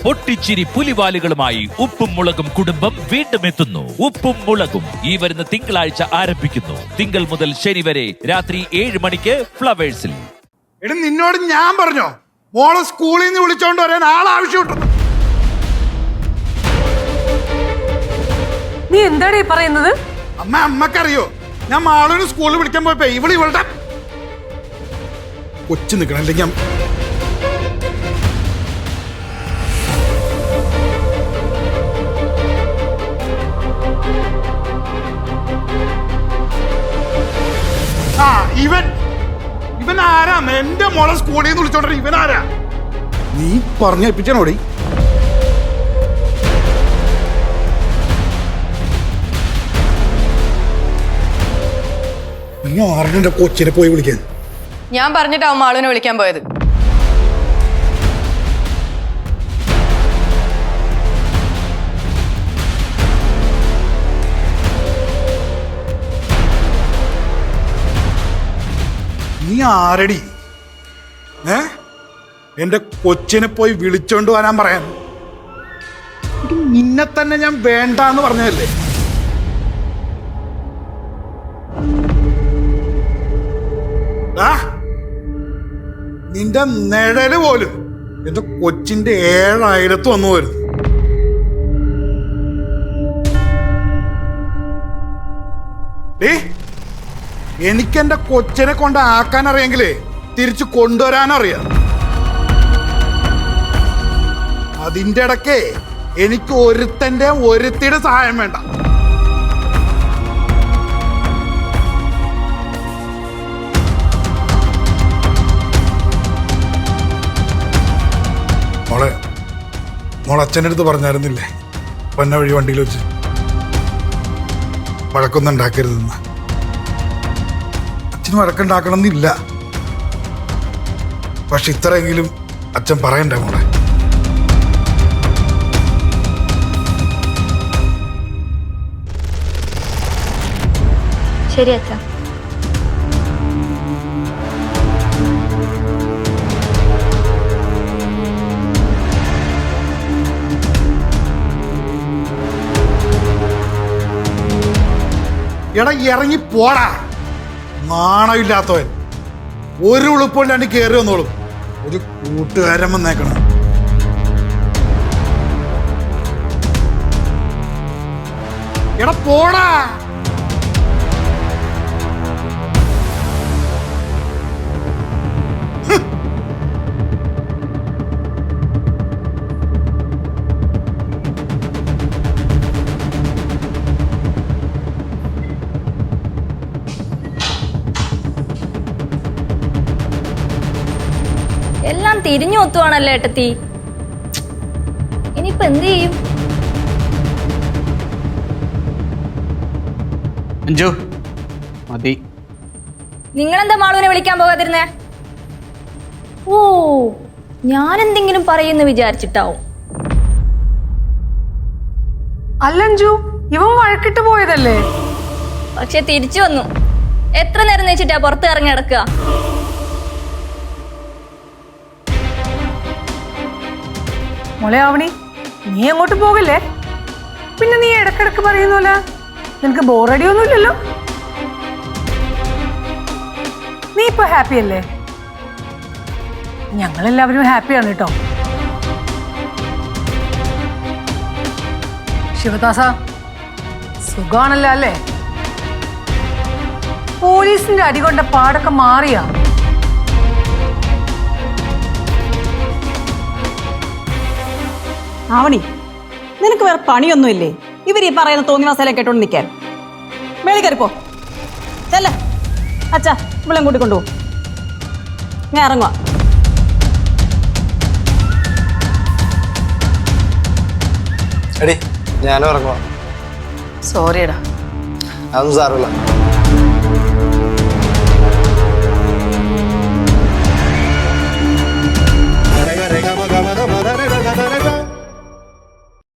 പൊട്ടിച്ചിരി പുലിവാലുകളുമായി ഉപ്പും മുളകും കുടുംബം വീണ്ടും എത്തുന്നു. ഉപ്പും മുളകും ഈ വരുന്ന തിങ്കളാഴ്ച ആരംഭിക്കുന്നു. തിങ്കൾ മുതൽ ശനി വരെ രാത്രി 7 മണിക്ക് ഫ്ലവേഴ്സിൽ. എടി നിന്നോട് ഞാൻ പറഞ്ഞോ മോളെ സ്കൂളിൽ നിന്ന് വിളിച്ചോണ്ട് വരാൻ ആളാവശ്യമുണ്ട്. നീ എന്താണ് ഈ പറയുന്നത്? അമ്മക്കറിയോ ഞാൻ മാളൂന് സ്കൂളിൽ വിളിക്കാൻ പോയപ്പോ ഇവളുടെ കൊച്ചു നിൽക്കണം അല്ലെങ്കിൽ ഇവൻ ആരാ? എന്റെ മോളെ സ്കൂളിൽ നിന്ന് വിളിച്ചോണ്ട ഇവൻ ആരാ? നീ പറഞ്ഞേൽപ്പിച്ചാണോടി? നീ ആരുടെ കൊച്ചിനെ പോയി വിളിക്കാൻ? ഞാൻ പറഞ്ഞിട്ടാവും മാളുവിനെ വിളിക്കാൻ പോയത്. നീ ആരടി? എന്റെ കൊച്ചിനെ പോയി വിളിച്ചോണ്ട് വരാൻ പറയാൻ? നിന്നെ തന്നെ ഞാൻ വേണ്ടാന്ന് പറഞ്ഞതല്ലേ? നിന്റെ നിഴല് പോലും എന്റെ കൊച്ചിന്റെ 7 വന്നു വരുന്നു. എനിക്കെന്റെ കൊച്ചിനെ കൊണ്ട് ആക്കാൻ അറിയെങ്കിലേ തിരിച്ചു കൊണ്ടുവരാനറിയാം. അതിന്റെ ഇടയ്ക്ക് എനിക്ക് ഒരുത്തിയുടെ സഹായം വേണ്ട. മോളച്ഛൻ്റെ അടുത്ത് പറഞ്ഞായിരുന്നില്ലേ പന്ന വഴി വണ്ടിയിൽ വെച്ച് വഴക്കൊന്നും ഉണ്ടാക്കരുതെന്ന്? അച്ഛന് വഴക്കുണ്ടാക്കണം എന്നില്ല, പക്ഷെ ഇത്രയെങ്കിലും അച്ഛൻ പറയണ്ടേ മോളെ? ശരി അച്ഛാ. എടാ ഇറങ്ങി പോടാ, നാണമില്ലാത്തവൻ. ഒരു ഉളുപ്പുണ്ടാണ്ട് കയറി വന്നോളും. ഒരു കൂട്ടുകാരൻ വന്നേക്കണം. എടാ പോടാ. എല്ലാം തിരിഞ്ഞു ഒത്തുവാണല്ലോ ഏട്ടത്തി. ഇനിയിപ്പോ എന്ത് ചെയ്യും? അഞ്ജു മതി. നിങ്ങളെന്താ മാളുവിനെ വിളിക്കാൻ പോകാതിരുന്നേ? ഓ, ഞാൻ എന്തെങ്കിലും പറയുന്നു വിചാരിച്ചിട്ടാവും. അല്ലഞ്ചു, ഇവൻ വഴക്കിട്ട് പോയതല്ലേ? പക്ഷെ തിരിച്ചു വന്നു. എത്ര നേരം വെച്ചിട്ടാ പുറത്ത് ഇറങ്ങി നടക്കുക? മോളെ ആവണി, നീ അങ്ങോട്ട് പോകല്ലേ? പിന്നെ നീ ഇടക്കിടക്ക് പറയുന്നല്ല, നിനക്ക് ബോറടി ഒന്നുമില്ലല്ലോ? നീ ഇപ്പൊ ഹാപ്പി അല്ലേ? ഞങ്ങളെല്ലാവരും ഹാപ്പിയാണ് കേട്ടോ. ശിവദാസ, സുഖാണല്ലോ അല്ലേ? പോലീസിന്റെ അടികൊണ്ട പാടൊക്കെ മാറിയാ? ആവണി, നിനക്ക് വേറെ പണിയൊന്നുമില്ലേ? ഇവര് ഈ പറയുന്ന തോന്നി മസാല കേട്ടോണ്ട് നിൽക്കാൻ. മേളി കയറിപ്പോ. ചെല്ല അച്ഛാ, ഇവിടെ കൂട്ടി കൊണ്ടുപോകും. ഞാൻ ഇറങ്ങുക. എടി ഞാനും ഇറങ്ങുക. സോറിയടാ. അതൊന്നും സാരമില്ല.